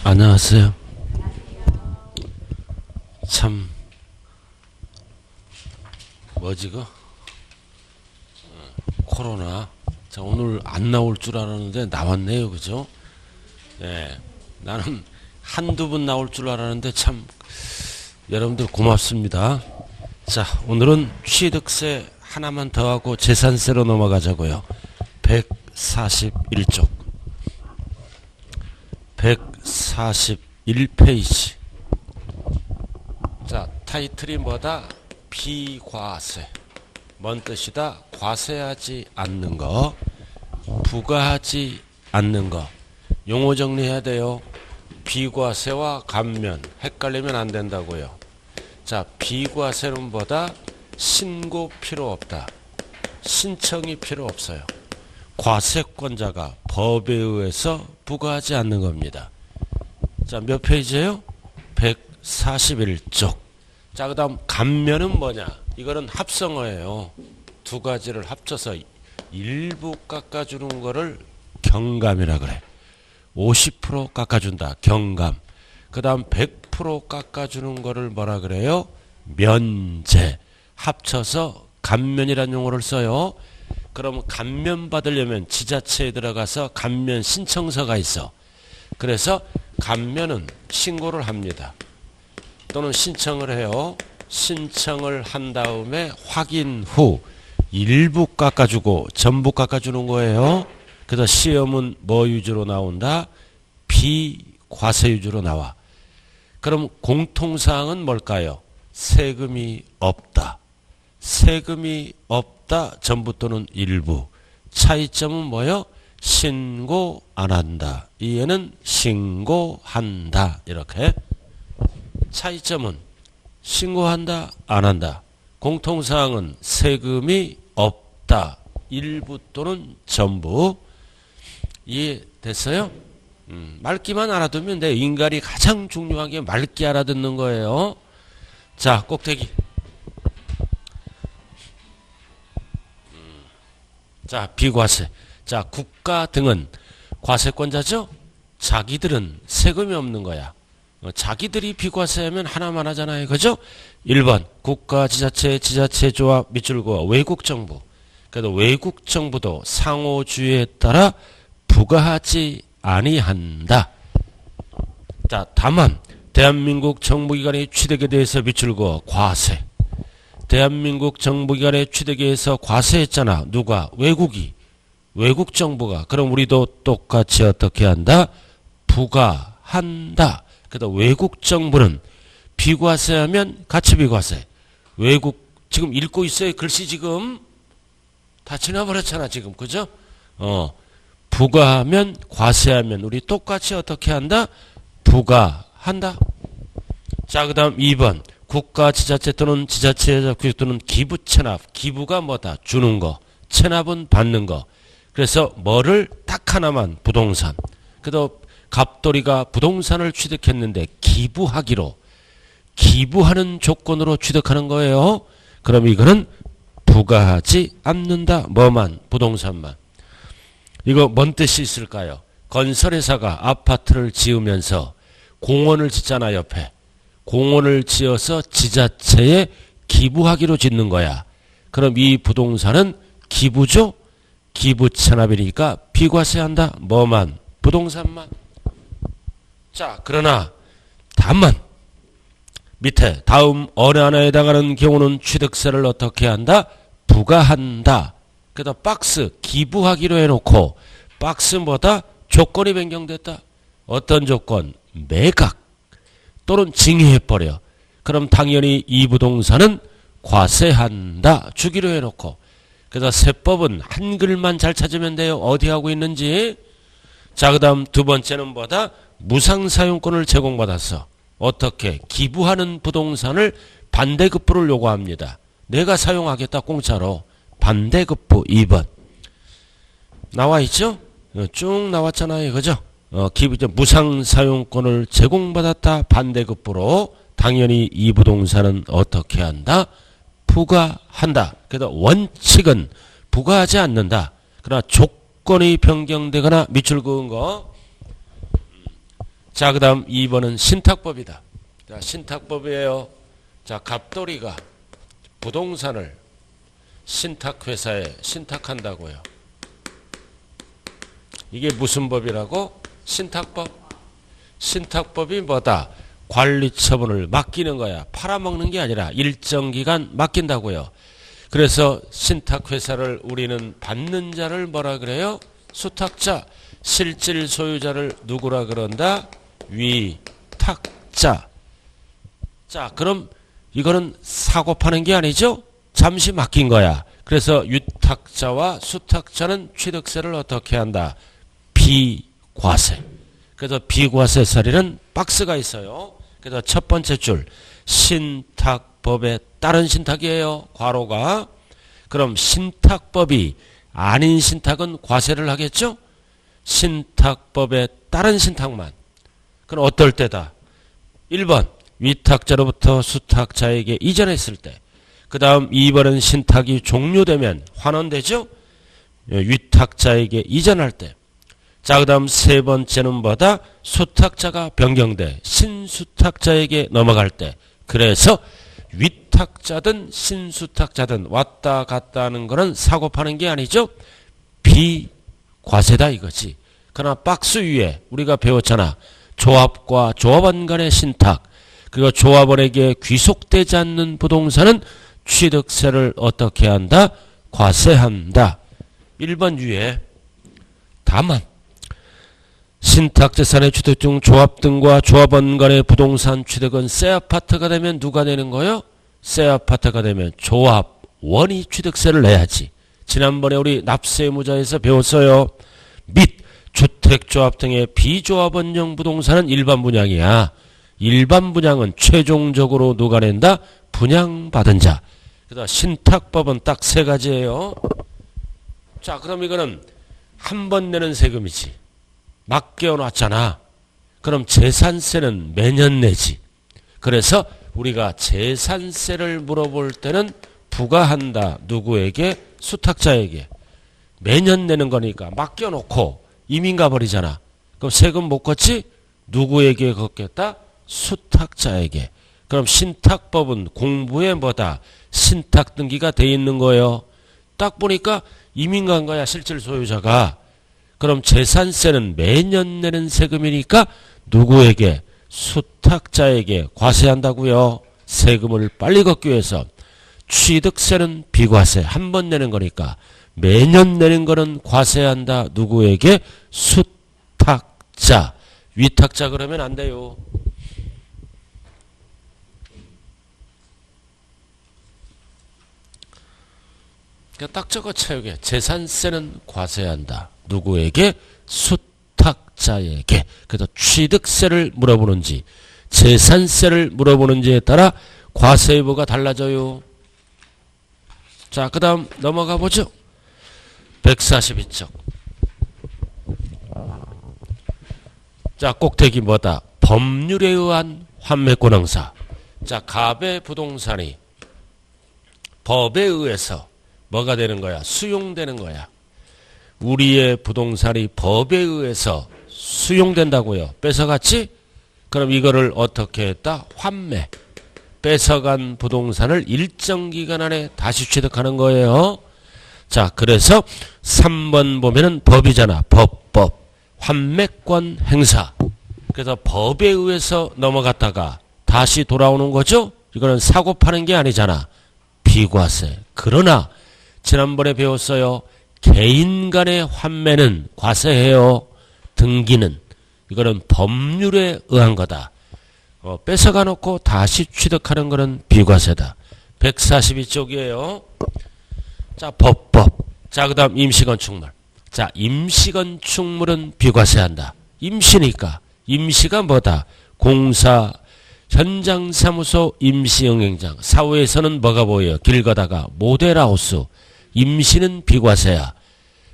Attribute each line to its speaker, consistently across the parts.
Speaker 1: 안녕하세요. 참 뭐지 그 코로나. 자, 오늘 안 나올 줄 알았는데 나왔네요, 그죠? 네, 나는 한두 분 나올 줄 알았는데 참 여러분들 고맙습니다. 자, 오늘은 취득세 하나만 더 하고 재산세로 넘어가자고요. 141쪽 141페이지. 자, 타이틀이 뭐다? 비과세. 뭔 뜻이다? 과세하지 않는 거, 부과하지 않는 거. 용어 정리해야 돼요. 비과세와 감면 헷갈리면 안 된다고요. 자, 비과세는 뭐다? 신고 필요 없다. 신청이 필요 없어요. 과세권자가 법에 의해서 부과하지 않는 겁니다. 자, 몇 페이지예요? 141쪽. 자, 그 다음 감면은 뭐냐? 이거는 합성어예요. 두 가지를 합쳐서 일부 깎아주는 거를 경감이라 그래. 50% 깎아준다. 경감. 그 다음 100% 깎아주는 거를 뭐라 그래요? 면제. 합쳐서 감면이라는 용어를 써요. 그럼 감면 받으려면 지자체에 들어가서 감면 신청서가 있어. 그래서 감면은 신고를 합니다. 또는 신청을 해요. 신청을 한 다음에 확인 후 일부 깎아주고 전부 깎아주는 거예요. 그래서 시험은 뭐 위주로 나온다? 비과세 위주로 나와. 그럼 공통사항은 뭘까요? 세금이 없다. 세금이 없다. 전부 또는 일부. 차이점은 뭐요? 신고 안 한다. 이에는 신고한다. 이렇게. 차이점은 신고한다, 안 한다. 공통사항은 세금이 없다. 일부 또는 전부. 이해됐어요? 맑기만 알아두면 돼. 인간이 가장 중요한 게 맑게 알아듣는 거예요. 자, 꼭대기. 자, 비과세. 자, 국가 등은 과세권자죠? 자기들은 세금이 없는 거야. 자기들이 비과세하면 하나만 하잖아요. 그죠? 1번 국가, 지자체, 지자체조합, 밑줄그어 외국정부. 그래도 외국정부도 상호주의에 따라 부과하지 아니한다. 자, 다만 대한민국 정부기관의 취득에 대해서 밑줄그어 과세. 대한민국 정부기관의 취득에 의해서 과세했잖아. 누가? 외국이. 외국정부가. 그럼 우리도 똑같이 어떻게 한다? 부과한다. 그래서 외국 정부는 비과세하면 같이 비과세. 외국 지금 읽고 있어요. 글씨 지금 다 지나버렸잖아 지금. 그죠? 부과하면 과세하면 우리 똑같이 어떻게 한다? 부과한다. 자, 그 다음 2번 국가 지자체 또는 지자체 또는 기부 체납. 기부가 뭐다? 주는 거. 체납은 받는 거. 그래서 뭐를 딱 하나만 부동산. 그래도 갑돌이가 부동산을 취득했는데 기부하는 조건으로 취득하는 거예요. 그럼 이거는 부과하지 않는다. 뭐만? 부동산만. 이거 뭔 뜻이 있을까요? 건설회사가 아파트를 지으면서 공원을 짓잖아. 옆에 공원을 지어서 지자체에 기부하기로 짓는 거야. 그럼 이 부동산은 기부죠? 기부 체납이니까 비과세한다. 뭐만? 부동산만. 자, 그러나 다만 밑에 다음 어느 하나에 해당하는 경우는 취득세를 어떻게 한다? 부과한다. 그래서 박스 기부하기로 해놓고 박스보다 조건이 변경됐다. 어떤 조건? 매각 또는 징해버려. 그럼 당연히 이 부동산은 과세한다. 주기로 해놓고. 그래서 세법은 한글만 잘 찾으면 돼요. 어디 하고 있는지. 자, 그 다음 두 번째는 뭐다? 무상사용권을 제공받았어. 어떻게? 기부하는 부동산을 반대급부를 요구합니다. 내가 사용하겠다 공짜로. 반대급부 2번. 나와 있죠? 쭉 나왔잖아요. 그죠? 무상사용권을 제공받았다. 반대급부로. 당연히 이 부동산은 어떻게 한다? 부과한다. 그래서 원칙은 부과하지 않는다. 그러나 조건이 변경되거나 밑줄 그은 거. 자, 그 다음 2번은 신탁법이다. 자, 신탁법이에요. 자, 갑돌이가 부동산을 신탁회사에 신탁한다고요. 이게 무슨 법이라고? 신탁법. 신탁법이 뭐다? 관리 처분을 맡기는 거야. 팔아먹는 게 아니라 일정 기간 맡긴다고요. 그래서 신탁회사를 우리는 받는 자를 뭐라 그래요? 수탁자. 실질 소유자를 누구라 그런다? 위탁자. 자, 그럼 이거는 사고 파는 게 아니죠? 잠시 맡긴 거야. 그래서 위탁자와 수탁자는 취득세를 어떻게 한다? 비과세. 그래서 비과세 사례는 박스가 있어요. 그래서 첫 번째 줄 신탁법에 따른 신탁이에요. 괄호가. 그럼 신탁법이 아닌 신탁은 과세를 하겠죠? 신탁법에 따른 신탁만. 그럼 어떨 때다? 1번 위탁자로부터 수탁자에게 이전했을 때. 그 다음 2번은 신탁이 종료되면 환원되죠? 위탁자에게 이전할 때. 자, 그 다음 세 번째는 뭐다? 수탁자가 변경돼 신수탁자에게 넘어갈 때. 그래서 위탁자든 신수탁자든 왔다 갔다 하는 거는 사고 파는 게 아니죠? 비과세다 이거지. 그러나 박스 위에 우리가 배웠잖아. 조합과 조합원 간의 신탁. 그리고 조합원에게 귀속되지 않는 부동산은 취득세를 어떻게 한다? 과세한다. 1번 위에 다만 신탁재산의 취득 중 조합 등과 조합원 간의 부동산 취득은 새 아파트가 되면 누가 내는 거요? 새 아파트가 되면 조합원이 취득세를 내야지. 지난번에 우리 납세의무자에서 배웠어요. 및 주택조합 등의 비조합원용 부동산은 일반 분양이야. 일반 분양은 최종적으로 누가 낸다? 분양받은 자. 그래서 신탁법은 딱 세 가지예요. 자, 그럼 이거는 한 번 내는 세금이지. 맡겨놨잖아. 그럼 재산세는 매년 내지. 그래서 우리가 재산세를 물어볼 때는 부과한다. 누구에게? 수탁자에게. 매년 내는 거니까 맡겨놓고 이민 가버리잖아. 그럼 세금 못 걷지? 누구에게 걷겠다? 수탁자에게. 그럼 신탁법은 공부에 뭐다? 신탁 등기가 돼 있는 거예요. 딱 보니까 이민 간 거야, 실질 소유자가. 그럼 재산세는 매년 내는 세금이니까 누구에게? 수탁자에게 과세한다고요. 세금을 빨리 걷기 위해서. 취득세는 비과세. 한 번 내는 거니까. 매년 내는 거는 과세한다. 누구에게? 수탁자. 위탁자 그러면 안 돼요. 딱 적어 채우게. 재산세는 과세한다. 누구에게? 수탁자에게. 그래서 취득세를 물어보는지 재산세를 물어보는지에 따라 과세 여부가 달라져요. 자, 그 다음 넘어가 보죠. 142쪽. 자, 꼭대기 뭐다? 법률에 의한 환매권 행사. 자, 갑의 부동산이 법에 의해서 뭐가 되는 거야? 수용되는 거야. 우리의 부동산이 법에 의해서 수용된다고요. 뺏어갔지? 그럼 이거를 어떻게 했다? 환매. 뺏어간 부동산을 일정 기간 안에 다시 취득하는 거예요. 자, 그래서 3번 보면은 법이잖아. 법. 환매권 행사. 그래서 법에 의해서 넘어갔다가 다시 돌아오는 거죠? 이거는 사고 파는 게 아니잖아. 비과세. 그러나 지난번에 배웠어요. 개인 간의 환매는 과세해요. 등기는. 이거는 법률에 의한 거다. 뺏어가 놓고 다시 취득하는 거는 비과세다. 142쪽이에요. 자, 법. 자, 그 다음 임시건축물. 자, 임시건축물은 비과세한다. 임시니까. 임시가 뭐다? 공사, 현장사무소, 임시응행장. 사후에서는 뭐가 보여요? 길 가다가 모델하우스. 임시는 비과세야.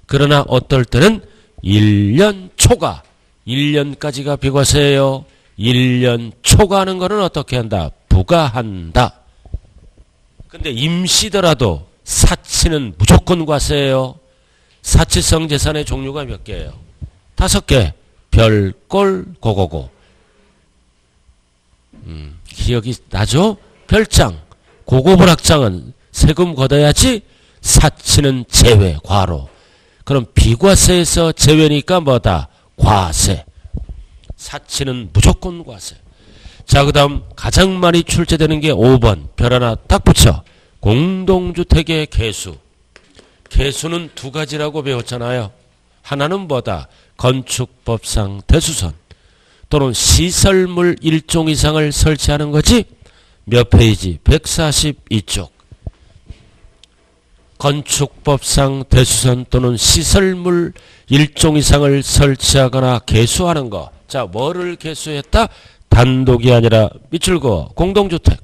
Speaker 1: 그러나 어떨 때는 1년 초과. 1년까지가 비과세예요. 1년 초과하는 거는 어떻게 한다? 부과한다. 근데 임시더라도 사치는 무조건 과세예요. 사치성 재산의 종류가 몇 개예요? 5개. 별꼴, 고고고. 기억이 나죠? 별장, 고고불악장은 세금 걷어야지. 사치는 제외, 과로. 그럼 비과세에서 제외니까 뭐다? 과세. 사치는 무조건 과세. 자, 그 다음 가장 많이 출제되는 게 5번. 별 하나 딱 붙여. 공동주택의 개수. 개수는 두 가지라고 배웠잖아요. 하나는 뭐다? 건축법상 대수선 또는 시설물 일종 이상을 설치하는 거지. 몇 페이지? 142쪽. 건축법상 대수선 또는 시설물 일종 이상을 설치하거나 개수하는 거. 자, 뭐를 개수했다? 단독이 아니라 밑줄 그어. 공동주택.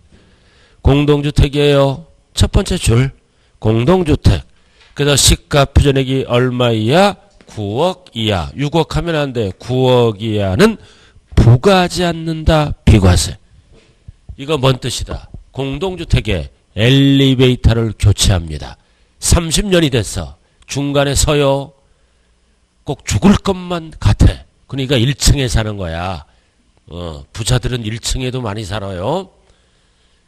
Speaker 1: 공동주택이에요. 첫 번째 줄. 공동주택. 그래서 시가 표준액이 얼마 이하? 9억 이하. 6억 하면 안 돼. 9억 이하는 부과하지 않는다. 비과세. 이거 뭔 뜻이다? 공동주택에 엘리베이터를 교체합니다. 30년이 됐어. 중간에 서요. 꼭 죽을 것만 같아. 그러니까 1층에 사는 거야. 부자들은 1층에도 많이 살아요.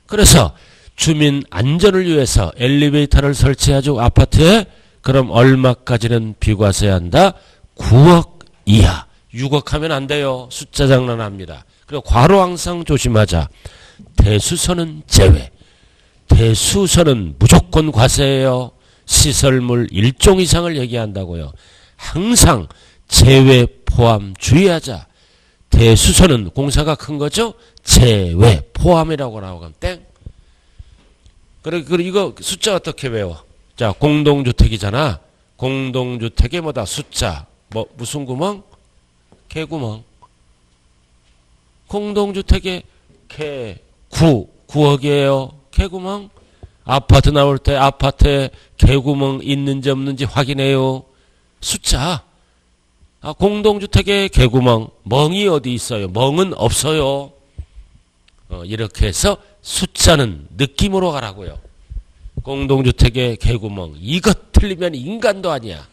Speaker 1: 그래서 주민 안전을 위해서 엘리베이터를 설치하죠. 아파트에. 그럼 얼마까지는 비과세한다? 9억 이하. 6억 하면 안 돼요. 숫자 장난합니다. 그리고 괄호 항상 조심하자. 대수선은 제외. 대수선은 무조건 과세예요. 시설물 일종 이상을 얘기한다고요. 항상 제외 포함 주의하자. 대수선은 공사가 큰 거죠. 제외 포함이라고 나오면 땡. 그리고 이거 숫자 어떻게 외워? 자, 공동주택이잖아. 공동주택에 뭐다? 숫자. 뭐 무슨 구멍? 개구멍. 공동주택에 개 9억이에요. 개구멍. 아파트 나올 때 아파트에 개구멍 있는지 없는지 확인해요. 숫자. 공동주택에 개구멍. 멍이 어디 있어요? 멍은 없어요. 이렇게 해서 숫자는 느낌으로 가라고요. 공동주택에 개구멍. 이것 틀리면 인간도 아니야.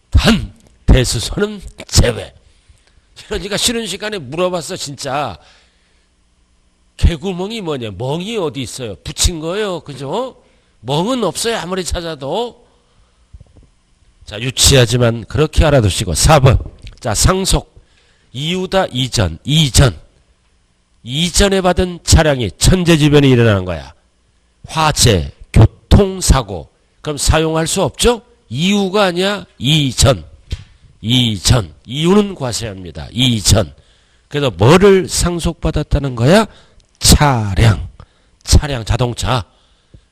Speaker 1: 단 대수선은 제외. 그러니까 쉬는 시간에 물어봤어 진짜. 개구멍이 뭐냐? 멍이 어디 있어요? 붙인 거예요. 그죠? 멍은 없어요. 아무리 찾아도. 자, 유치하지만 그렇게 알아두시고. 4번. 자, 상속. 이유다 이전. 이전에 받은 차량이 천재지변이 일어나는 거야. 화재, 교통사고. 그럼 사용할 수 없죠? 이유가 아니야. 이전. 이유는 과세합니다. 이전. 그래서 뭐를 상속받았다는 거야? 차량, 자동차.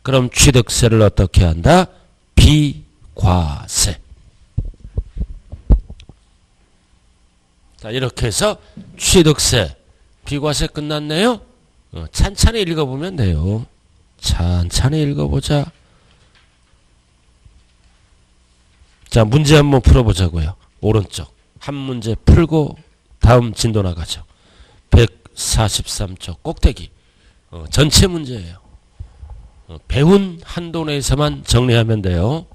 Speaker 1: 그럼 취득세를 어떻게 한다? 비과세. 자, 이렇게 해서 취득세, 비과세 끝났네요. 찬찬히 읽어보면 돼요. 찬찬히 읽어보자. 자, 문제 한번 풀어보자고요. 오른쪽 한 문제 풀고 다음 진도 나가죠. 143쪽 꼭대기. 전체 문제예요. 배운 한도 내에서만 정리하면 돼요.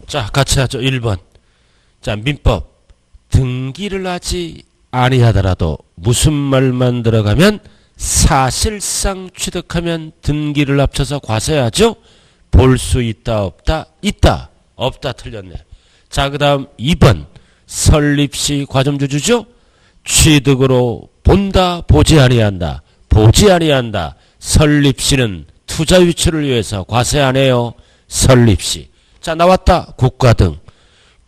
Speaker 1: 자, 같이 하죠. 1번. 자, 민법. 등기를 하지 아니하더라도 무슨 말만 들어가면 사실상 취득하면 등기를 합쳐서 과세하죠. 볼 수 있다 없다? 있다. 없다 틀렸네. 자, 그 다음 2번. 설립시 과점주주죠. 취득으로 본다 보지 아니한다. 보지 아니한다. 설립시는 투자 유치를 위해서 과세 안 해요. 설립시. 자, 나왔다. 국가 등.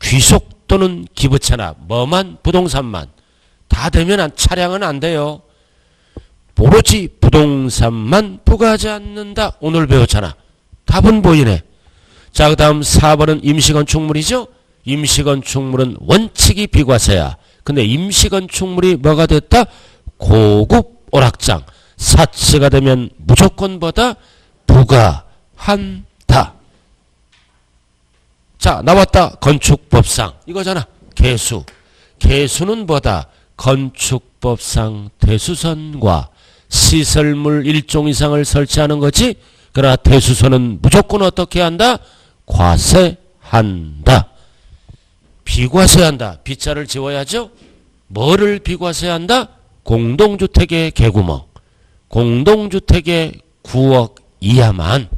Speaker 1: 귀속 또는 기부채나 뭐만 부동산만. 다 되면 차량은 안 돼요. 오로지 부동산만 부과하지 않는다. 오늘 배웠잖아. 답은 보이네. 자, 그 다음 4번은 임시건축물이죠. 임시건축물은 원칙이 비과세야. 근데 임시건축물이 뭐가 됐다? 고급 오락장. 사치가 되면 무조건 뭐다? 부과한다. 자, 나왔다. 건축법상. 이거잖아. 개수. 개수는 뭐다? 건축법상 대수선과 시설물 일종 이상을 설치하는 거지. 그러나 대수선은 무조건 어떻게 한다? 과세한다. 비과세한다. 비자를 지워야죠. 뭐를 비과세한다? 공동주택의 개구멍. 공동주택의 9억 이하만.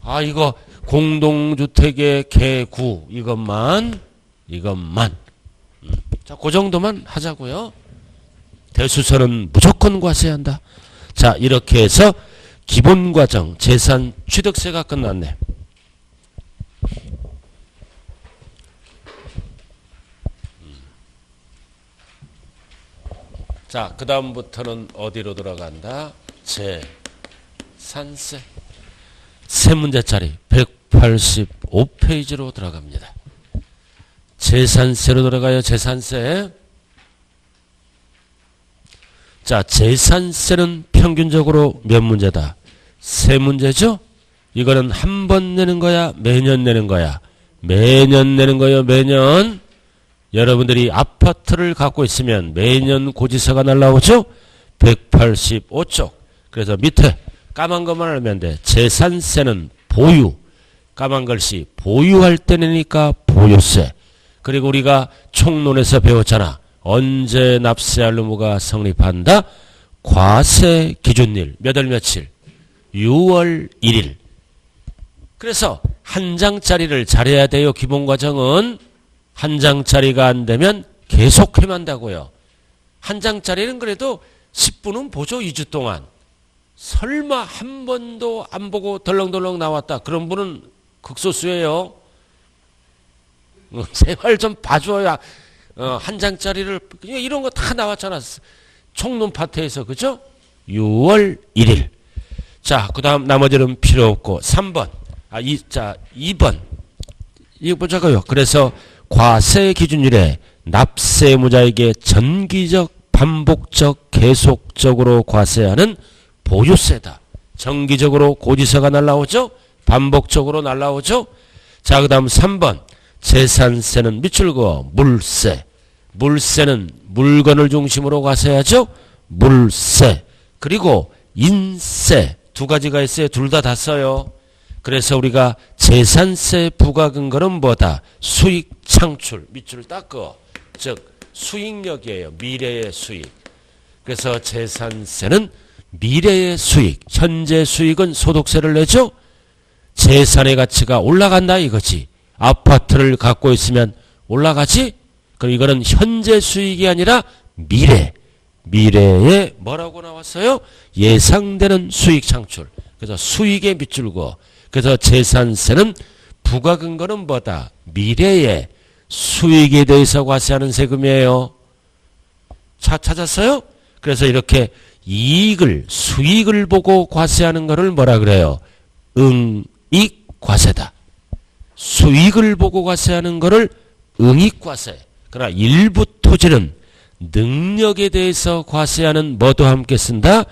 Speaker 1: 아, 이거 공동주택의 개구 이것만. 자, 그 정도만 하자고요. 대수선은 무조건 과세한다. 자, 이렇게 해서 기본과정 재산 취득세가 끝났네. 자, 그 다음부터는 어디로 들어간다? 재산세. 세 문제짜리 185페이지로 들어갑니다. 재산세로 들어가요. 재산세. 자, 재산세는 평균적으로 몇 문제다? 세 문제죠? 이거는 한 번 내는 거야? 매년 내는 거야? 매년 내는 거예요. 매년. 여러분들이 아파트를 갖고 있으면 매년 고지서가 날라오죠? 185쪽. 그래서 밑에 까만 것만 알면 돼. 재산세는 보유. 까만 글씨 보유할 때 내니까 보유세. 그리고 우리가 총론에서 배웠잖아. 언제 납세할 의무가 성립한다? 과세 기준일. 몇 월 며칠? 6월 1일. 그래서 한 장짜리를 잘해야 돼요. 기본과정은. 한 장짜리가 안 되면 계속 해만다고요. 한 장짜리는 그래도 10분은 보죠. 2주 동안. 설마 한 번도 안 보고 덜렁덜렁 나왔다. 그런 분은 극소수예요. 제발 좀 봐줘야 한 장짜리를 이런 거 다 나왔잖아. 총론 파트에서. 그죠? 6월 1일. 자, 그 다음 나머지는 필요 없고 3번. 2번. 이거 보자고요. 그래서 과세 기준일에 납세무자에게 정기적, 반복적, 계속적으로 과세하는 보유세다. 정기적으로 고지서가 날라오죠? 반복적으로 날라오죠? 자, 그 다음 3번. 재산세는 밑줄 그어 물세. 물세는 물건을 중심으로 과세하죠? 물세. 그리고 인세. 두 가지가 있어요. 둘 다 써요. 그래서 우리가 재산세 부과 근거는 뭐다? 수익 창출. 밑줄을 딱 그어. 즉 수익력이에요. 미래의 수익. 그래서 재산세는 미래의 수익. 현재 수익은 소득세를 내죠? 재산의 가치가 올라간다 이거지. 아파트를 갖고 있으면 올라가지? 그럼 이거는 현재 수익이 아니라 미래. 미래에 뭐라고 나왔어요? 예상되는 수익 창출. 그래서 수익의 밑줄 그어. 그래서 재산세는 부과 근거는 뭐다? 미래의 수익에 대해서 과세하는 세금이에요. 찾았어요? 그래서 이렇게 이익을, 수익을 보고 과세하는 거를 뭐라 그래요? 응익과세다. 수익을 보고 과세하는 거를 응익과세. 그러나 일부 토지는 능력에 대해서 과세하는 뭐도 함께 쓴다?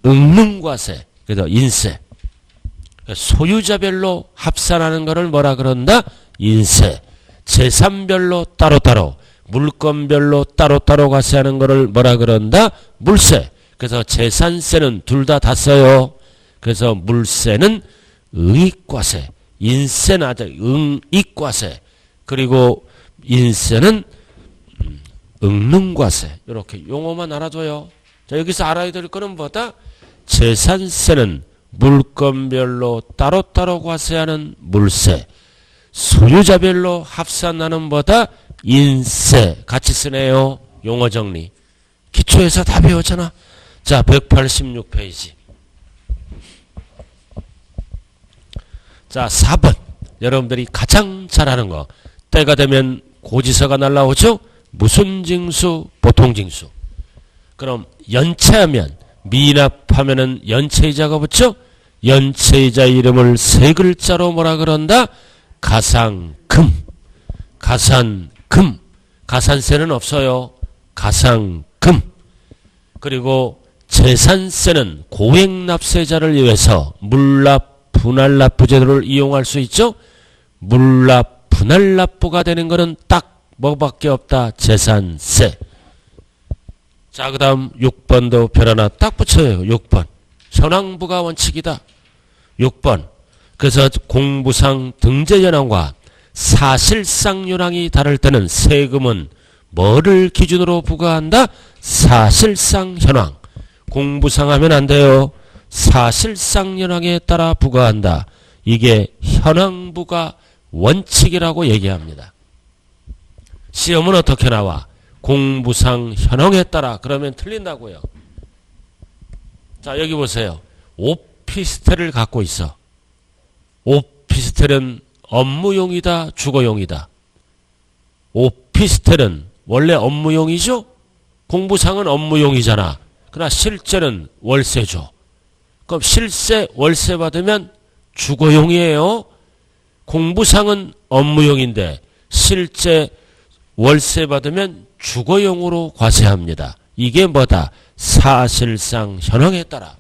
Speaker 1: 응능과세. 그래서 인세. 소유자별로 합산하는 거를 뭐라 그런다? 인세. 재산별로 따로따로, 물건별로 따로따로 과세하는 거를 뭐라 그런다? 물세. 그래서 재산세는 둘 다 써요. 그래서 물세는 응익과세. 인세는 아주 응익과세. 그리고 인세는 응능과세. 이렇게 용어만 알아줘요. 자, 여기서 알아야 될 거는 뭐다? 재산세는 물건별로 따로따로 과세하는 물세. 소유자별로 합산하는 뭐다? 인세. 같이 쓰네요. 용어 정리. 기초에서 다 배웠잖아. 자, 186페이지. 자, 4번. 여러분들이 가장 잘하는 거. 때가 되면 고지서가 날라오죠? 무슨 징수? 보통 징수. 그럼 연체하면, 미납하면은 연체이자가 붙죠? 연체이자 이름을 세 글자로 뭐라 그런다? 가상금. 가산금. 가산세는 없어요. 가상금. 그리고 재산세는 고액납세자를 위해서 물납, 분할납부 제도를 이용할 수 있죠. 물납, 분할납부가 되는 것은 딱 뭐밖에 없다. 재산세. 자, 그 다음 6번도 별 하나 딱 붙여요. 6번. 현황부가 원칙이다. 6번. 그래서 공부상 등재현황과 사실상 현황이 다를 때는 세금은 뭐를 기준으로 부과한다? 사실상 현황. 공부상 하면 안 돼요. 사실상 현황에 따라 부과한다. 이게 현황부가 원칙이라고 얘기합니다. 시험은 어떻게 나와? 공부상 현황에 따라. 그러면 틀린다고요. 자, 여기 보세요. 오피스텔을 갖고 있어. 오피스텔은 업무용이다, 주거용이다. 오피스텔은 원래 업무용이죠? 공부상은 업무용이잖아. 그러나 실제는 월세죠. 그럼 실세, 월세 받으면 주거용이에요. 공부상은 업무용인데 실제 월세 받으면 주거용으로 과세합니다. 이게 뭐다? 사실상 현황에 따라.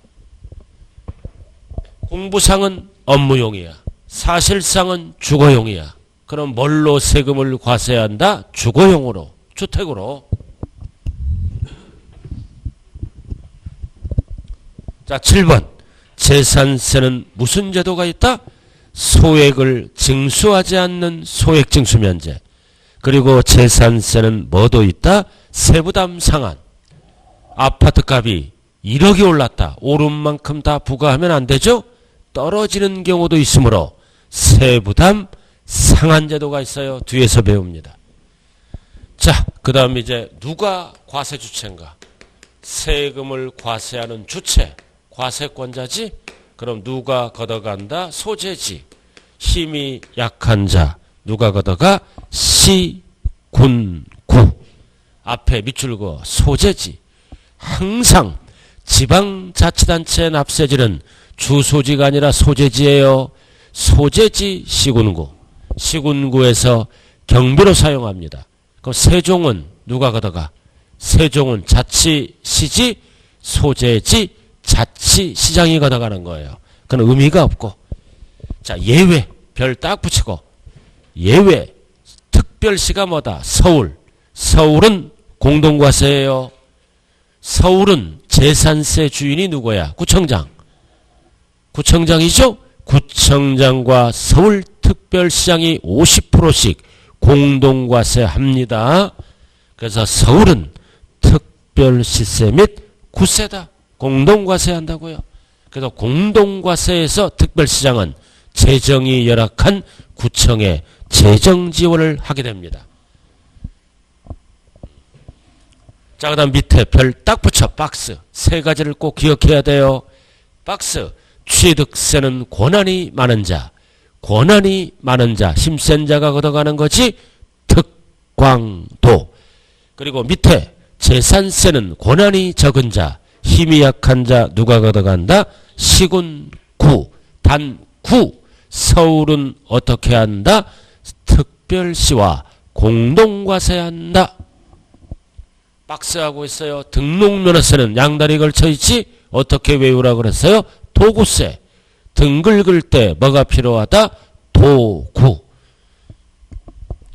Speaker 1: 공부상은 업무용이야. 사실상은 주거용이야. 그럼 뭘로 세금을 과세한다? 주거용으로, 주택으로. 자, 7번. 재산세는 무슨 제도가 있다? 소액을 징수하지 않는 소액징수면제. 그리고 재산세는 뭐도 있다? 세부담 상한. 아파트값이 1억이 올랐다. 오른 만큼 다 부과하면 안 되죠? 떨어지는 경우도 있으므로 세부담 상한 제도가 있어요. 뒤에서 배웁니다. 자, 그 다음 이제 누가 과세 주체인가? 세금을 과세하는 주체. 과세권자지? 그럼 누가 걷어간다? 소재지. 힘이 약한 자. 누가 걷어가? 시, 군, 구. 앞에 밑줄 그어 소재지. 항상 지방자치단체 납세지는 주소지가 아니라 소재지예요. 소재지 시군구. 시군구에서 경비로 사용합니다. 그럼 세종은 누가 걷어가? 세종은 자치시지, 소재지, 자치시장이 걷어가는 거예요. 그건 의미가 없고. 자, 예외. 별 딱 붙이고. 예외. 특별시가 뭐다? 서울. 서울은 공동과세예요. 서울은 재산세 주인이 누구야? 구청장. 구청장이죠? 구청장과 서울특별시장이 50%씩 공동과세 합니다. 그래서 서울은 특별시세 및 구세다. 공동과세 한다고요. 그래서 공동과세에서 특별시장은 재정이 열악한 구청에 재정 지원을 하게 됩니다. 자, 그 다음 밑에 별 딱 붙여. 박스. 세 가지를 꼭 기억해야 돼요. 박스. 취득세는 권한이 많은 자. 권한이 많은 자. 힘센 자가 걷어가는 거지. 특광도. 그리고 밑에 재산세는 권한이 적은 자. 힘이 약한 자. 누가 걷어간다? 시군구. 단구. 서울은 어떻게 한다? 특별시와 공동과세한다. 박스하고 있어요. 등록면허세는 양다리 걸쳐있지? 어떻게 외우라고 그랬어요? 도구세. 등 긁을 때 뭐가 필요하다? 도구.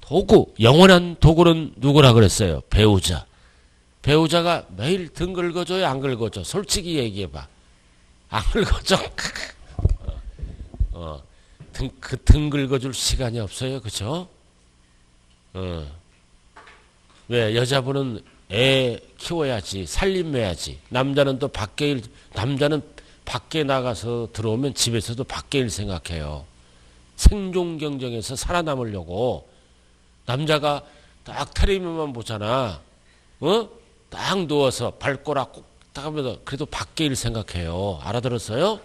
Speaker 1: 도구. 영원한 도구는 누구라 그랬어요? 배우자. 배우자가 매일 등 긁어줘요? 안 긁어줘? 솔직히 얘기해봐. 안 긁어줘? 등 긁어줄 시간이 없어요. 그죠? 왜? 여자분은 애 키워야지. 살림해야지. 남자는 또 밖에 일, 남자는 밖에 나가서 들어오면 집에서도 밖에 일 생각해요. 생존 경쟁에서 살아남으려고. 남자가 딱 텔레비전만 보잖아. 딱 누워서 발꼬락 꼭 딱 하면서 그래도 밖에 일 생각해요. 알아들었어요?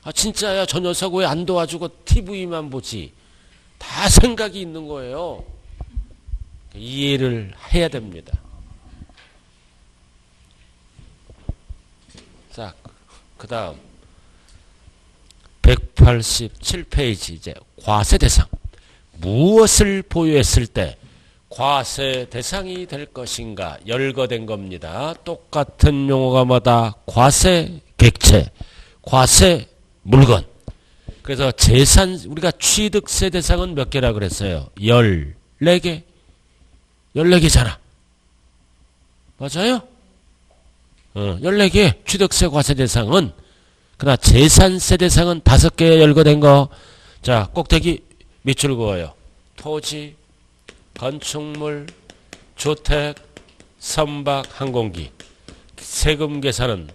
Speaker 1: 아, 진짜야. 저 녀석 왜 안 도와주고 TV만 보지? 다 생각이 있는 거예요. 이해를 해야 됩니다. 자, 그 다음 187페이지 이제 과세 대상. 무엇을 보유했을 때 과세 대상이 될 것인가 열거된 겁니다. 똑같은 용어가 뭐다? 과세 객체, 과세 물건. 그래서 재산, 우리가 취득세 대상은 몇 개라 그랬어요? 14개. 14개잖아. 맞아요? 14개 취득세 과세 대상은. 그러나 재산세 대상은 5개에 열거된 거. 자, 꼭대기 밑줄 그어요. 토지, 건축물, 주택, 선박, 항공기. 세금 계산은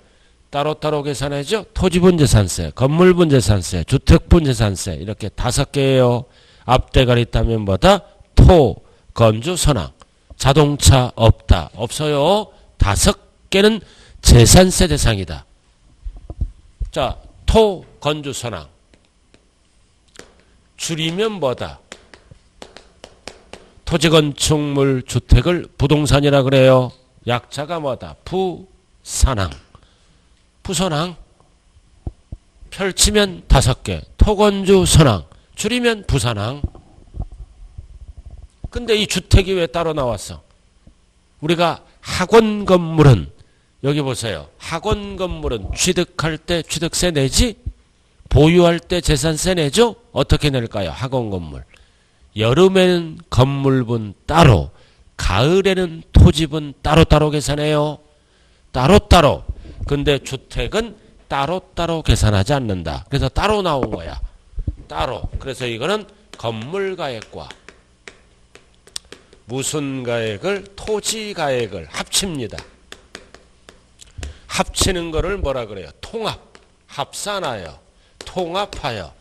Speaker 1: 따로따로 계산하죠. 토지분재산세, 건물분재산세, 주택분재산세 이렇게 5개예요. 앞대가리 따면 뭐다? 토, 건주, 선항. 자동차 없다. 없어요. 5개는 재산세 대상이다. 자, 토, 건주, 선항. 줄이면 뭐다? 토지, 건축물, 주택을 부동산이라 그래요. 약자가 뭐다? 부산항. 부선항. 펼치면 5개. 토건주, 선항. 줄이면 부산항. 근데 이 주택이 왜 따로 나왔어? 우리가 학원 건물은 여기 보세요. 학원 건물은 취득할 때 취득세 내지? 보유할 때 재산세 내죠? 어떻게 낼까요? 학원 건물. 여름에는 건물분 따로, 가을에는 토지분 따로따로 계산해요. 따로따로. 근데 주택은 따로따로 계산하지 않는다. 그래서 따로 나온 거야. 따로. 그래서 이거는 건물가액과 무슨 가액을? 토지가액을 합칩니다. 합치는 거를 뭐라 그래요? 통합. 합산하여. 통합하여.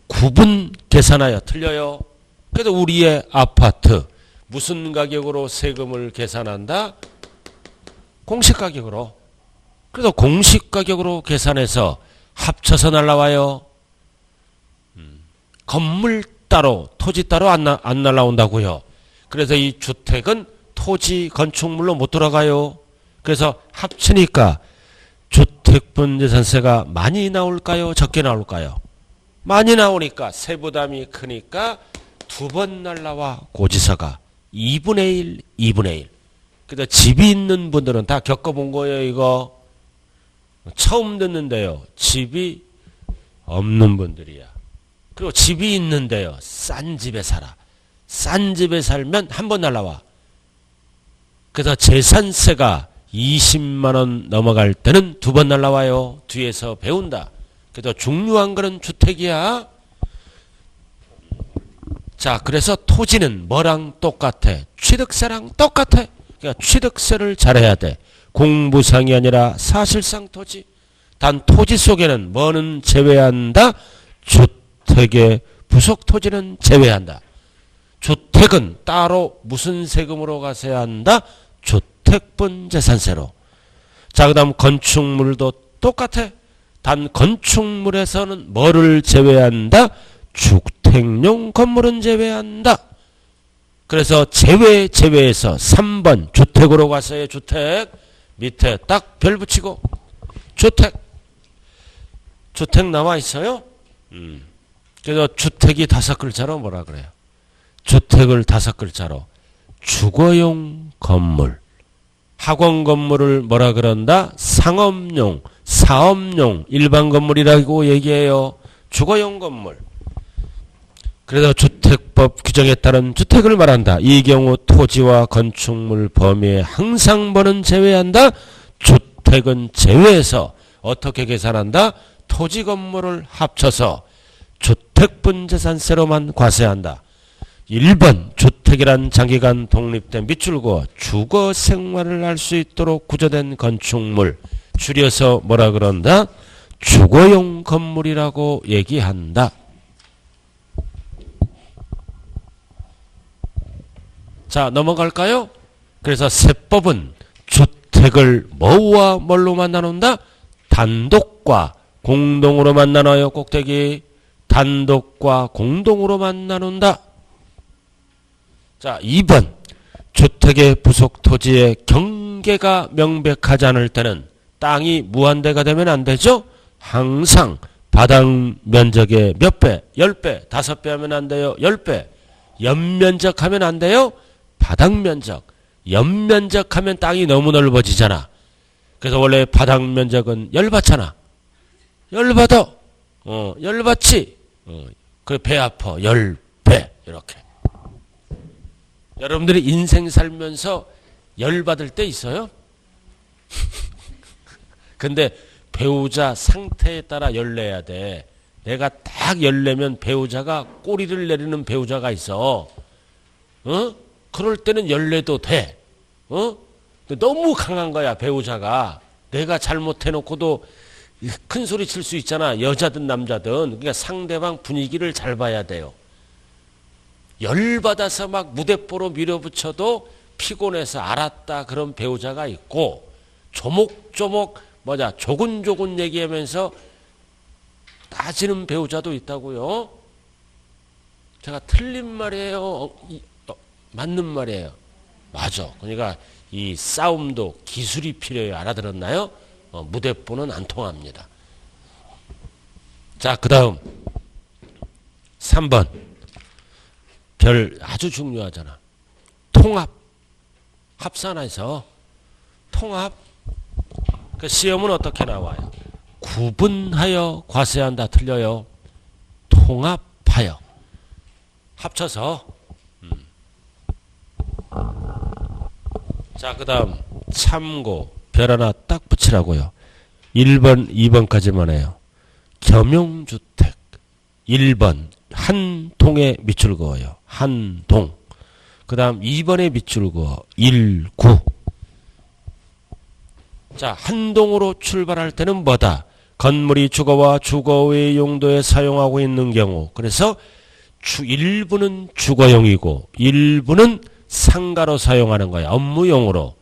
Speaker 1: 구분 계산하여. 틀려요. 그래도 우리의 아파트 무슨 가격으로 세금을 계산한다? 공시가격으로. 그래서 공시가격으로 계산해서 합쳐서 날라와요. 건물 따로 토지 따로 안 날라온다고요. 그래서 이 주택은 토지 건축물로 못 들어가요. 그래서 합치니까 주택분재산세가 많이 나올까요? 적게 나올까요? 많이 나오니까 세부담이 크니까 2번 날라와 고지서가 2분의 1, 2분의 1. 그래서 집이 있는 분들은 다 겪어본 거예요. 이거 처음 듣는데요. 집이 없는 분들이야. 그리고 집이 있는데요. 싼 집에 살아. 싼 집에 살면 한 번 날라와. 그래서 재산세가 20만 원 넘어갈 때는 2번 날라와요. 뒤에서 배운다. 그래서 중요한 거는 주택이야. 자, 그래서 토지는 뭐랑 똑같아? 취득세랑 똑같아. 그러니까 취득세를 잘해야 돼. 공부상이 아니라 사실상 토지. 단 토지 속에는 뭐는 제외한다? 주택의 부속 토지는 제외한다. 주택은 따로 무슨 세금으로 가세야 한다? 주택분재산세로. 자, 그 다음 건축물도 똑같아. 단 건축물에서는 뭐를 제외한다? 주택용 건물은 제외한다. 그래서 제외해서 3번 주택으로 가서요. 주택 밑에 딱 별 붙이고 주택 나와 있어요. 그래서 주택이 5글자로 뭐라 그래요? 주택을 5글자로 주거용 건물. 학원 건물을 뭐라 그런다? 상업용, 사업용, 일반 건물이라고 얘기해요. 주거용 건물. 그래서 주택법 규정에 따른 주택을 말한다. 이 경우 토지와 건축물 범위에 항상 뭐는 제외한다? 주택은 제외해서 어떻게 계산한다? 토지 건물을 합쳐서 주택분재산세로만 과세한다. 1번 주택이란 장기간 독립된 밑줄 그어 주거 생활을 할 수 있도록 구조된 건축물. 줄여서 뭐라 그런다? 주거용 건물이라고 얘기한다. 자, 넘어갈까요? 그래서 세법은 주택을 뭐와 뭘로만 나눈다? 단독과 공동으로만 나눠요. 꼭대기. 단독과 공동으로만 나눈다. 자, 2번 주택의 부속 토지의 경계가 명백하지 않을 때는 땅이 무한대가 되면 안 되죠. 항상 바닥 면적의 몇 배? 10배. 5배 하면 안 돼요. 10배. 연면적 하면 안 돼요. 바닥 면적. 연면적 하면 땅이 너무 넓어지잖아. 그래서 원래 바닥 면적은 열받잖아. 열받아. 열받지. 그 배 아파. 10배. 이렇게. 여러분들이 인생 살면서 열받을 때 있어요? 근데 배우자 상태에 따라 열내야 돼. 내가 딱 열내면 배우자가 꼬리를 내리는 배우자가 있어. 그럴 때는 열내도 돼. 너무 강한 거야, 배우자가. 내가 잘못해놓고도 큰 소리 칠 수 있잖아. 여자든 남자든. 그러니까 상대방 분위기를 잘 봐야 돼요. 열받아서 막 무대뽀로 밀어붙여도 피곤해서 알았다 그런 배우자가 있고, 조목조목 조근조근 얘기하면서 따지는 배우자도 있다고요. 제가 틀린 말이에요? 맞는 말이에요? 맞아. 그러니까 이 싸움도 기술이 필요해요. 알아들었나요? 무대뽀는 안 통합니다. 자, 그 다음 3번 별 아주 중요하잖아. 통합. 합산해서 통합. 그 시험은 어떻게 나와요? 구분하여 과세한다. 틀려요. 통합하여. 합쳐서. 자, 그 다음 참고 별 하나 딱 붙이라고요. 1번 2번까지만 해요. 겸용주택 1번 한 동에 밑줄 그어요. 한 동. 그 다음 2번에 밑줄 그어 1구. 자, 한 동으로 출발할 때는 뭐다? 건물이 주거와 주거 외 용도에 사용하고 있는 경우. 그래서 1부는 주거용이고 1부는 상가로 사용하는 거야. 업무용으로.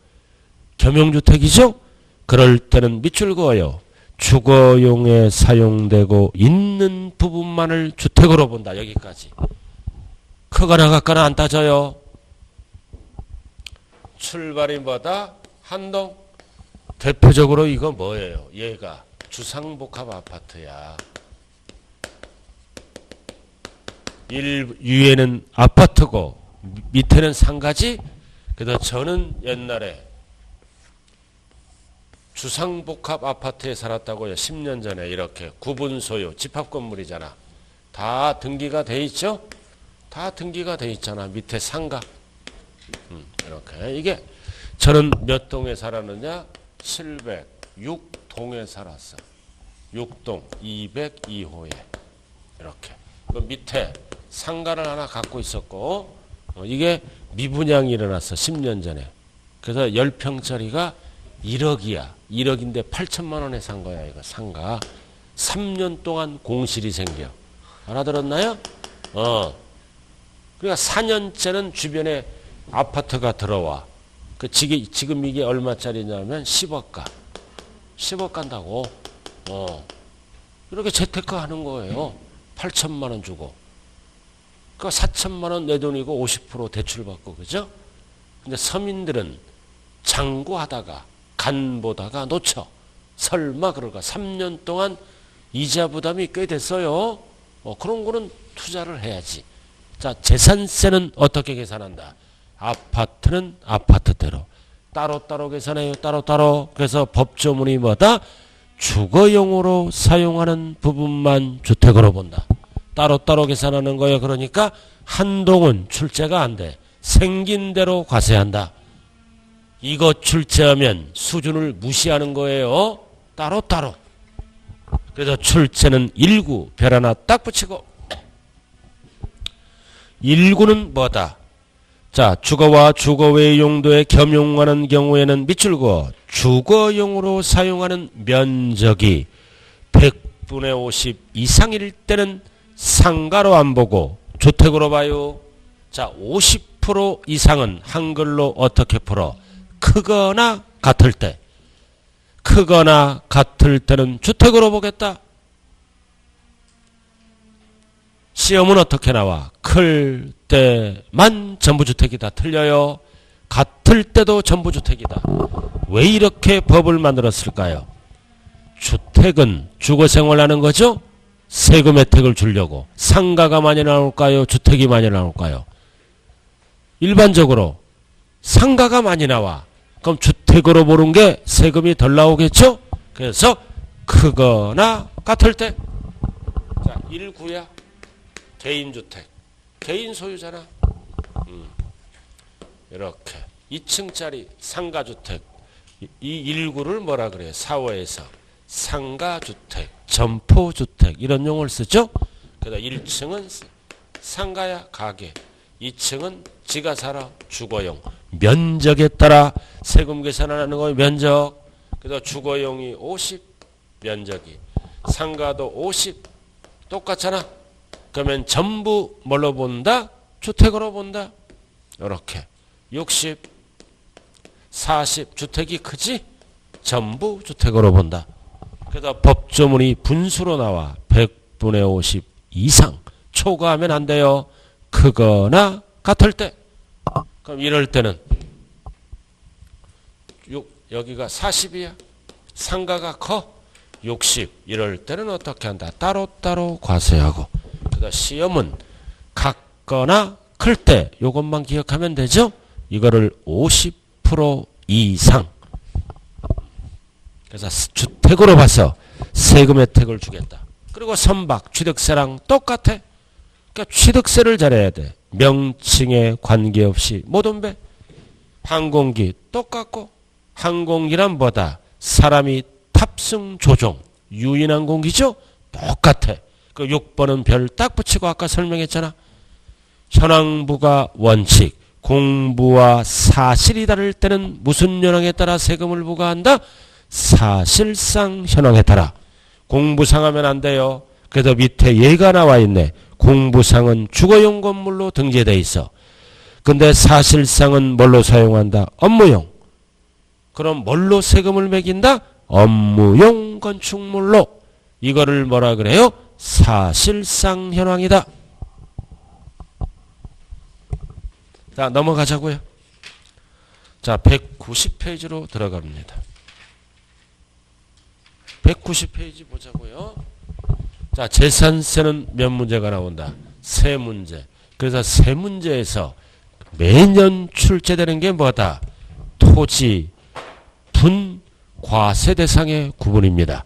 Speaker 1: 겸용주택이죠? 그럴 때는 밑줄 그어요. 주거용에 사용되고 있는 부분만을 주택으로 본다. 여기까지. 크거나 같거나 안 따져요. 출발이 뭐다? 한동. 대표적으로 이거 뭐예요? 얘가 주상복합 아파트야. 위에는 아파트고 밑에는 상가지. 그래서 저는 옛날에 주상복합 아파트에 살았다고요. 10년 전에. 이렇게 구분 소유 집합 건물이잖아. 다 등기가 돼 있죠? 다 등기가 돼 있잖아. 밑에 상가. 이렇게. 이게 저는 몇 동에 살았느냐? 706동에 살았어. 6동 202호에. 이렇게. 그 밑에 상가를 하나 갖고 있었고, 이게 미분양이 일어났어. 10년 전에. 그래서 10평짜리가 1억이야. 1억인데 8천만 원에 산 거야. 이거 상가. 3년 동안 공실이 생겨. 알아들었나요? 그러니까 4년째는 주변에 아파트가 들어와. 그 지금 이게 얼마짜리냐면 10억 가. 10억 간다고. 이렇게 재테크 하는 거예요. 8천만 원 주고. 그러니까 4천만 원 내 돈이고 50% 대출 받고, 그죠? 근데 서민들은 장구하다가 간 보다가 놓쳐. 설마 그럴까? 3년 동안 이자 부담이 꽤 됐어요. 그런 거는 투자를 해야지. 자, 재산세는 어떻게 계산한다? 아파트는 아파트대로. 따로따로 계산해요. 따로따로. 그래서 법조문이 뭐다? 주거용으로 사용하는 부분만 주택으로 본다. 따로따로 계산하는 거예요. 그러니까 한 동은 출제가 안 돼. 생긴 대로 과세한다. 이거 출제하면 수준을 무시하는 거예요. 따로따로. 그래서 출제는 1구 별 하나 딱 붙이고, 1구는 뭐다? 자, 주거와 주거 외 용도에 겸용하는 경우에는 밑줄 그어 주거용으로 사용하는 면적이 100분의 50 이상일 때는 상가로 안 보고 주택으로 봐요. 자, 50% 이상은 한글로 어떻게 풀어? 크거나 같을 때. 크거나 같을 때는 주택으로 보겠다. 시험은 어떻게 나와? 클 때만 전부주택이다. 틀려요. 같을 때도 전부주택이다. 왜 이렇게 법을 만들었을까요? 주택은 주거생활하는 거죠? 세금 혜택을 주려고? 상가가 많이 나올까요? 주택이 많이 나올까요? 일반적으로 상가가 많이 나와. 그럼 주택으로 보는 게 세금이 덜 나오겠죠? 그래서 크거나 같을 때. 자, 1구야. 개인주택. 개인 소유잖아. 이렇게 2층짜리 상가주택. 이 1구를 뭐라 그래요? 사회에서 상가주택, 점포주택 이런 용어를 쓰죠. 그래서 1층은 상가야 가게, 2층은 지가 살아 주거용. 면적에 따라 세금 계산하는 거 면적. 그래서 주거용이 50, 면적이 상가도 50 똑같잖아. 그러면 전부 뭘로 본다? 주택으로 본다. 이렇게 60, 40 주택이 크지? 전부 주택으로 본다. 그래서 법조문이 분수로 나와 100분의 50 이상 초과하면 안 돼요. 크거나 같을 때. 그럼 이럴 때는 여기가 40이야. 상가가 커. 60. 이럴 때는 어떻게 한다? 따로따로 과세하고. 그래서 시험은 같거나 클 때 이것만 기억하면 되죠. 이거를 50% 이상. 그래서 주택으로 봐서 세금 혜택을 주겠다. 그리고 선박, 취득세랑 똑같아. 그러니까 취득세를 잘해야 돼. 명칭에 관계없이 모든 배. 항공기 똑같고. 항공기란 뭐다? 사람이 탑승 조종. 유인항공기죠? 똑같아. 그 6번은 별 딱 붙이고 아까 설명했잖아. 현황부가 원칙. 공부와 사실이 다를 때는 무슨 현황에 따라 세금을 부과한다? 사실상 현황에 따라. 공부상 하면 안 돼요. 그래서 밑에 예가 나와 있네. 공부상은 주거용 건물로 등재되어 있어. 근데 사실상은 뭘로 사용한다? 업무용. 그럼 뭘로 세금을 매긴다? 업무용 건축물로. 이거를 뭐라 그래요? 사실상 현황이다. 자, 넘어가자고요. 자, 190페이지로 들어갑니다. 190페이지 보자고요. 자, 재산세는 몇 문제가 나온다? 세 문제. 그래서 세 문제에서 매년 출제되는 게 뭐다? 토지, 분, 과세 대상의 구분입니다.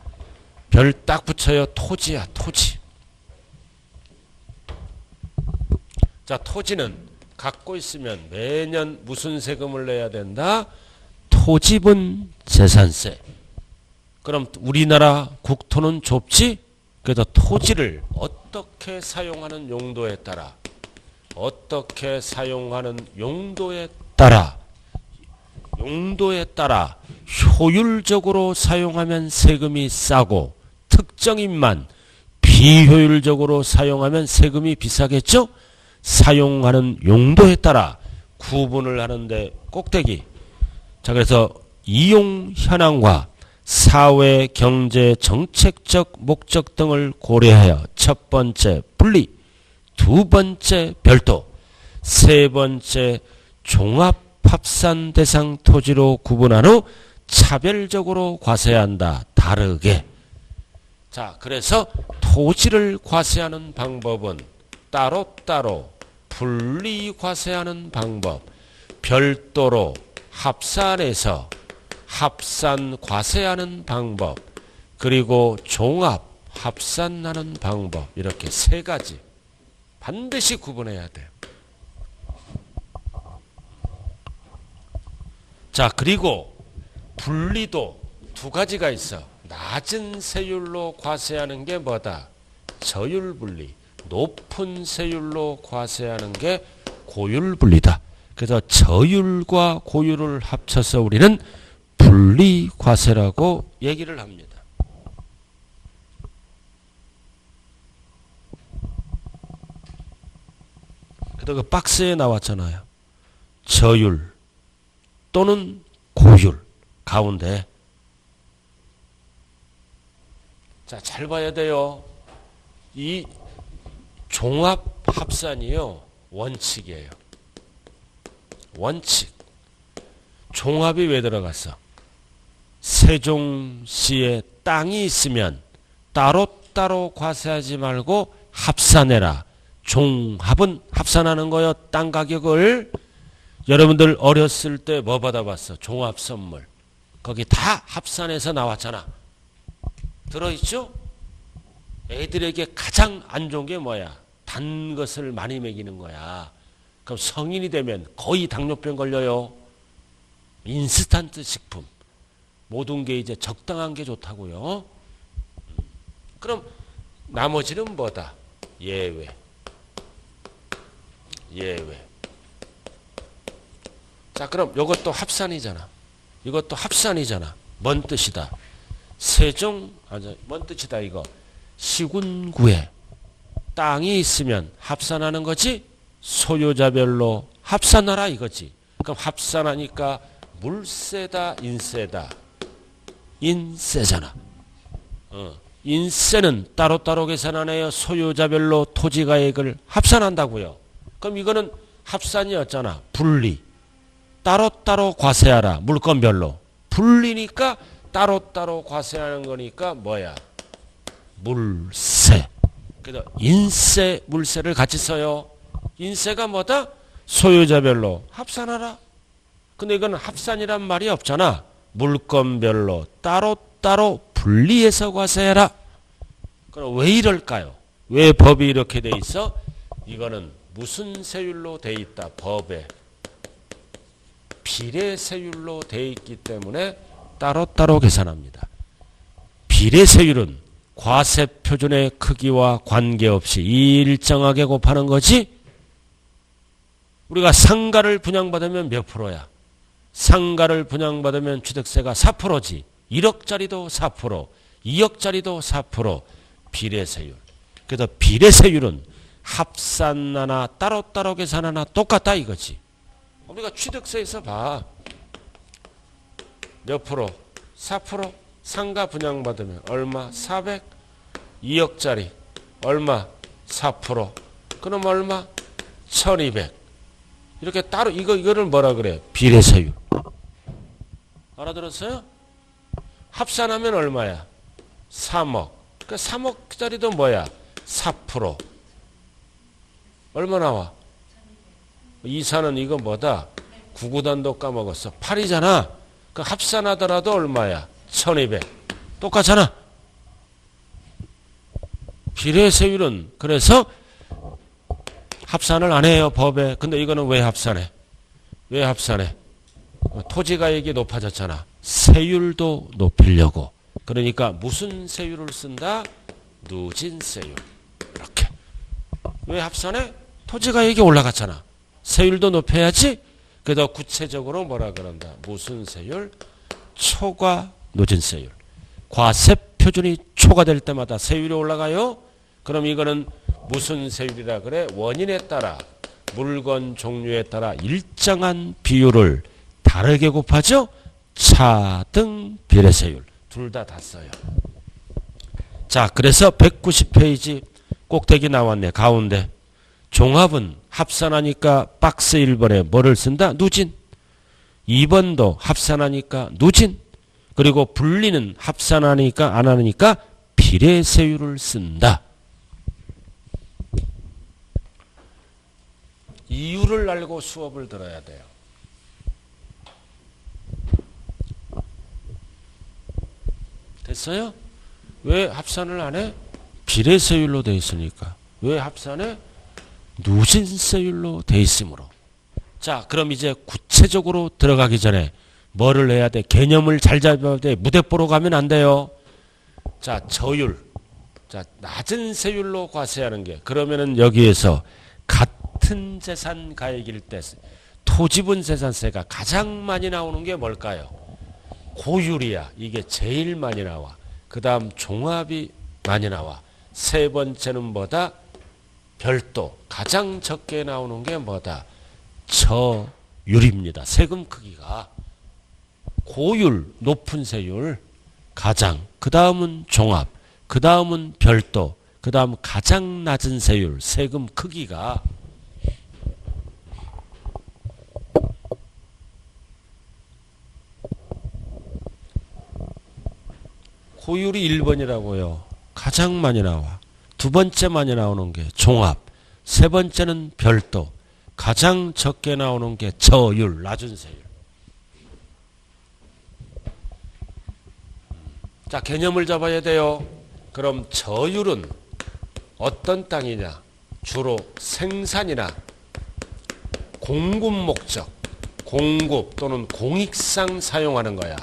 Speaker 1: 별 딱 붙여요. 토지야, 토지. 자, 토지는 갖고 있으면 매년 무슨 세금을 내야 된다? 토지분 재산세. 그럼 우리나라 국토는 좁지? 그래서 토지를 어떻게 사용하는 용도에 따라 용도에 따라 효율적으로 사용하면 세금이 싸고 특정인만 비효율적으로 사용하면 세금이 비싸겠죠? 사용하는 용도에 따라 구분을 하는데 꼭대기. 자, 그래서 이용 현황과 사회, 경제, 정책적 목적 등을 고려하여 첫 번째 분리, 두 번째 별도, 세 번째 종합합산 대상 토지로 구분한 후 차별적으로 과세한다. 다르게. 자, 그래서 토지를 과세하는 방법은 따로따로 분리 과세하는 방법, 별도로 합산해서 합산 과세하는 방법, 그리고 종합 합산하는 방법, 이렇게 세 가지 반드시 구분해야 돼요. 자, 그리고 분리도 두 가지가 있어. 낮은 세율로 과세하는 게 뭐다? 저율분리. 높은 세율로 과세하는 게 고율분리다. 그래서 저율과 고율을 합쳐서 우리는 분리과세라고 얘기를 합니다. 그래서 그 박스에 나왔잖아요. 저율 또는 고율 가운데. 자, 잘 봐야 돼요. 이 종합합산이요, 원칙이에요. 원칙. 종합이 왜 들어갔어? 세종시에 땅이 있으면 따로따로 과세하지 말고 합산해라. 종합은 합산하는 거요. 땅 가격을. 여러분들 어렸을 때 뭐 받아봤어? 종합 선물. 거기 다 합산해서 나왔잖아. 들어있죠? 애들에게 가장 안 좋은 게 뭐야? 단 것을 많이 먹이는 거야. 그럼 성인이 되면 거의 당뇨병 걸려요. 인스턴트 식품. 모든 게 이제 적당한 게 좋다고요. 그럼 나머지는 뭐다? 예외. 예외. 자, 그럼 이것도 합산이잖아. 이것도 합산이잖아. 뭔 뜻이다? 뭔 뜻이다 이거? 시군구에 땅이 있으면 합산하는 거지. 소유자별로 합산하라 이거지. 그럼 합산하니까 물세다 인세다. 인세잖아. 인세는 따로따로 계산 안 해요. 소유자별로 토지가액을 합산한다고요. 그럼 이거는 합산이었잖아. 분리. 따로따로 과세하라. 물건별로. 분리니까 따로따로 과세하는 거니까 뭐야? 물세. 그래서 인세, 물세를 같이 써요. 인세가 뭐다? 소유자별로 합산하라. 근데 이건 합산이란 말이 없잖아. 물건별로 따로따로 분리해서 과세해라. 그럼 왜 이럴까요? 왜 법이 이렇게 돼 있어? 이거는 무슨 세율로 돼 있다? 법에. 비례세율로 돼 있기 때문에 따로따로 계산합니다. 비례세율은 과세표준의 크기와 관계없이 일정하게 곱하는 거지. 우리가 상가를 분양받으면 몇 프로야? 상가를 분양받으면 취득세가 4%지. 1억짜리도 4%, 2억짜리도 4%. 비례세율. 그래서 비례세율은 합산하나 따로따로 계산하나 똑같다 이거지. 우리가 취득세에서 봐. 몇 프로? 4%. 상가 분양받으면 얼마? 400. 2억짜리 얼마? 4%. 그럼 얼마? 1200. 이렇게 따로 이거를 뭐라 그래? 비례세율. 알아들었어요? 합산하면 얼마야? 3억. 그러니까 3억짜리도 뭐야? 4%. 얼마 나와? 이사는 이거 뭐다? 구구단도 까먹었어. 8이잖아. 그 합산하더라도 얼마야? 1200. 똑같잖아. 비례세율은 그래서 합산을 안 해요, 법에. 근데 이거는 왜 합산해? 왜 합산해? 토지가액이 높아졌잖아. 세율도 높이려고. 그러니까 무슨 세율을 쓴다? 누진세율. 이렇게. 왜 합산해? 토지가액이 올라갔잖아. 세율도 높여야지. 그래서 구체적으로 뭐라 그런다? 무슨 세율? 초과 누진세율. 과세표준이 초과될 때마다 세율이 올라가요. 그럼 이거는 무슨 세율이라 그래? 원인에 따라 물건 종류에 따라 일정한 비율을 다르게 곱하죠. 차등 비례세율. 둘 다 써요. 자, 그래서 190페이지 꼭대기 나왔네. 가운데. 종합은 합산하니까 박스 1번에 뭐를 쓴다? 누진. 2번도 합산하니까 누진. 그리고 분리는 합산하니까 안 하니까 비례세율을 쓴다. 이유를 알고 수업을 들어야 돼요. 됐어요? 왜 합산을 안 해? 비례세율로 돼 있으니까. 왜 합산해? 누진세율로 돼 있으므로. 자, 그럼 이제 구체적으로 들어가기 전에 뭐를 해야 돼? 개념을 잘 잡아야 돼. 무대뽀로 가면 안 돼요. 자, 저율. 자, 낮은 세율로 과세하는 게. 그러면은 여기에서 같은 재산 가액일 때 토지분 재산세가 가장 많이 나오는 게 뭘까요? 고율이야. 이게 제일 많이 나와. 그 다음 종합이 많이 나와. 세 번째는 뭐다? 별도. 가장 적게 나오는 게 뭐다? 저율입니다. 세금 크기가. 고율, 높은 세율, 가장. 그 다음은 종합. 그 다음은 별도. 그 다음 가장 낮은 세율, 세금 크기가. 고율이 1번이라고요. 가장 많이 나와. 두 번째 많이 나오는 게 종합. 세 번째는 별도. 가장 적게 나오는 게 저율, 낮은 세율. 자, 개념을 잡아야 돼요. 그럼 저율은 어떤 땅이냐? 주로 생산이나 공급 목적, 공급 또는 공익상 사용하는 거야.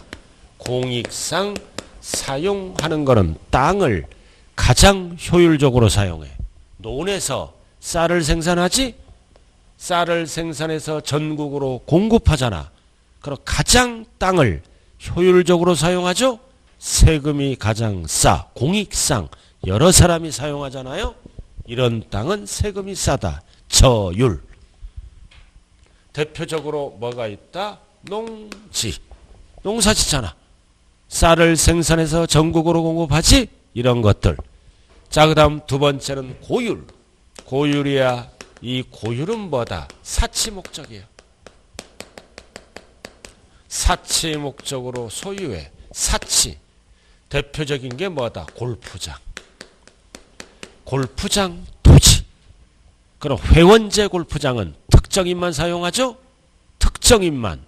Speaker 1: 공익상 사용하는 거는 땅을 가장 효율적으로 사용해. 논에서 쌀을 생산하지? 쌀을 생산해서 전국으로 공급하잖아. 그럼 가장 땅을 효율적으로 사용하죠? 세금이 가장 싸. 공익상 여러 사람이 사용하잖아요. 이런 땅은 세금이 싸다. 저율. 대표적으로 뭐가 있다? 농지. 농사 짓잖아. 쌀을 생산해서 전국으로 공급하지? 이런 것들. 자, 그 다음 두 번째는 고율. 고율이야. 이 고율은 뭐다? 사치 목적이에요. 사치 목적으로 소유해. 사치. 대표적인 게 뭐다? 골프장. 골프장 토지. 그럼 회원제 골프장은 특정인만 사용하죠? 특정인만.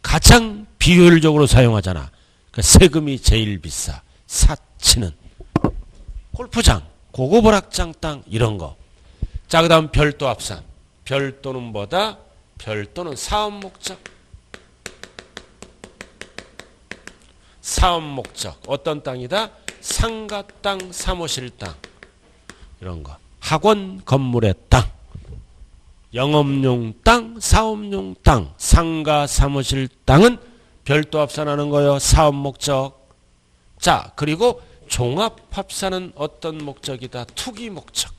Speaker 1: 가장 비효율적으로 사용하잖아. 그러니까 세금이 제일 비싸. 사치는. 골프장, 고급 오락장 땅 이런 거. 자, 그 다음 별도 합산. 별도는 뭐다? 별도는 사업 목적. 사업 목적. 어떤 땅이다? 상가 땅, 사무실 땅. 이런 거. 학원 건물의 땅. 영업용 땅, 사업용 땅. 상가, 사무실 땅은 별도 합산하는 거예요. 사업 목적. 자, 그리고 종합 합산은 어떤 목적이다? 투기 목적.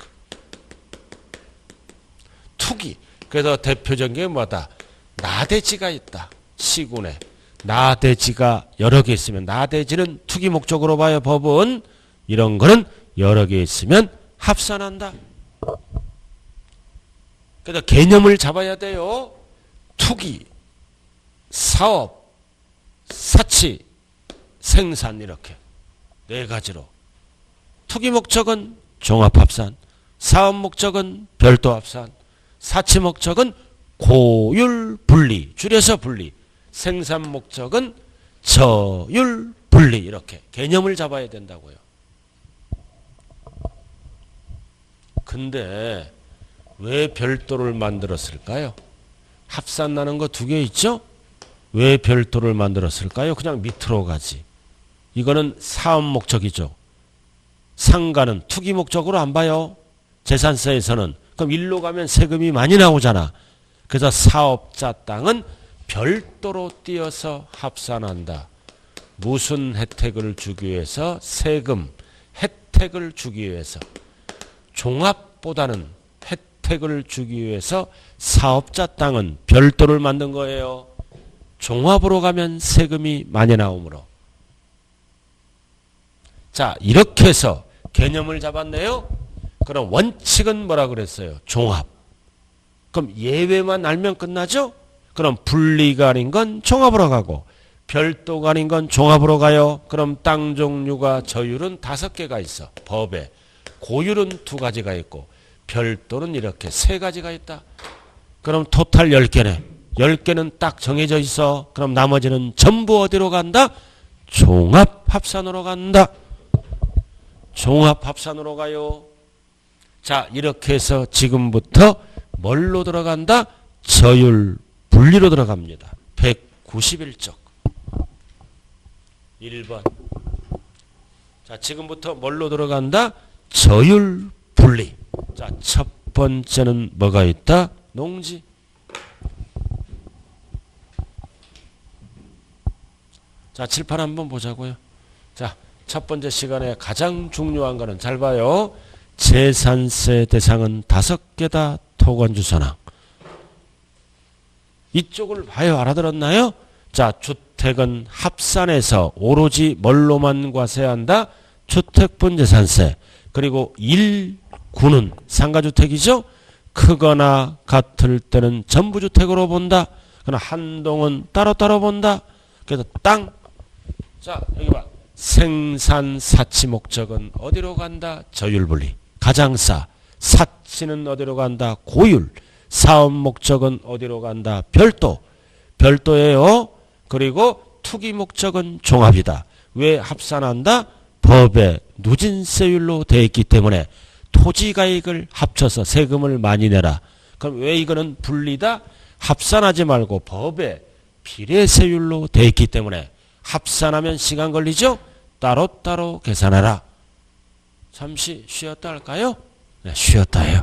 Speaker 1: 투기. 그래서 대표적인 게 뭐다? 나대지가 있다. 시군에. 나대지가 여러 개 있으면 나대지는 투기 목적으로 봐요. 법은. 이런 거는 여러 개 있으면 합산한다. 그래서 개념을 잡아야 돼요. 투기, 사업, 사치, 생산 이렇게 네 가지로. 투기 목적은 종합합산, 사업 목적은 별도 합산, 사치 목적은 고율 분리, 줄여서 분리, 생산 목적은 저율 분리 이렇게 개념을 잡아야 된다고요. 근데 왜 별도를 만들었을까요? 합산나는 거 두 개 있죠? 왜 별도를 만들었을까요? 그냥 밑으로 가지. 이거는 사업 목적이죠. 상가는 투기 목적으로 안 봐요. 재산세에서는. 그럼 일로 가면 세금이 많이 나오잖아. 그래서 사업자 땅은 별도로 띄어서 합산한다. 무슨 혜택을 주기 위해서? 세금 혜택을 주기 위해서. 종합보다는 혜택을 주기 위해서 사업자 땅은 별도를 만든 거예요. 종합으로 가면 세금이 많이 나오므로. 자, 이렇게 해서 개념을 잡았네요. 그럼 원칙은 뭐라 그랬어요? 종합. 그럼 예외만 알면 끝나죠? 그럼 분리가 아닌 건 종합으로 가고 별도가 아닌 건 종합으로 가요. 그럼 땅 종류가 저율은 5개가 있어. 법에. 고율은 2가지가 있고 별도는 이렇게 3가지가 있다. 그럼 토탈 10개네. 10개는 딱 정해져 있어. 그럼 나머지는 전부 어디로 간다? 종합합산으로 간다. 종합합산으로 가요. 자, 이렇게 해서 지금부터 뭘로 들어간다? 저율 분리로 들어갑니다. 191쪽. 1번. 자, 지금부터 뭘로 들어간다? 저율 분리. 자, 첫 번째는 뭐가 있다? 농지. 자, 칠판 한번 보자고요. 자, 첫 번째 시간에 가장 중요한 거는 잘 봐요. 재산세 대상은 5개다. 토건주선항. 이쪽을 봐요. 알아들었나요? 자, 주택은 합산해서 오로지 뭘로만 과세한다? 주택분 재산세. 그리고 1구는 상가주택이죠. 크거나 같을 때는 전부주택으로 본다. 그러나 한동은 따로따로 본다. 그래서 땅. 자, 여기 봐. 생산 사치 목적은 어디로 간다? 저율분리. 가장사. 사치는 어디로 간다? 고율. 사업 목적은 어디로 간다? 별도. 별도예요. 그리고 투기 목적은 종합이다. 왜 합산한다? 법에 누진세율로 되어 있기 때문에 토지가액을 합쳐서 세금을 많이 내라. 그럼 왜 이거는 분리다? 합산하지 말고 법에 비례세율로 되어 있기 때문에 합산하면 시간 걸리죠? 따로따로 계산하라. 잠시 쉬었다 할까요? 네, 쉬었다 해요.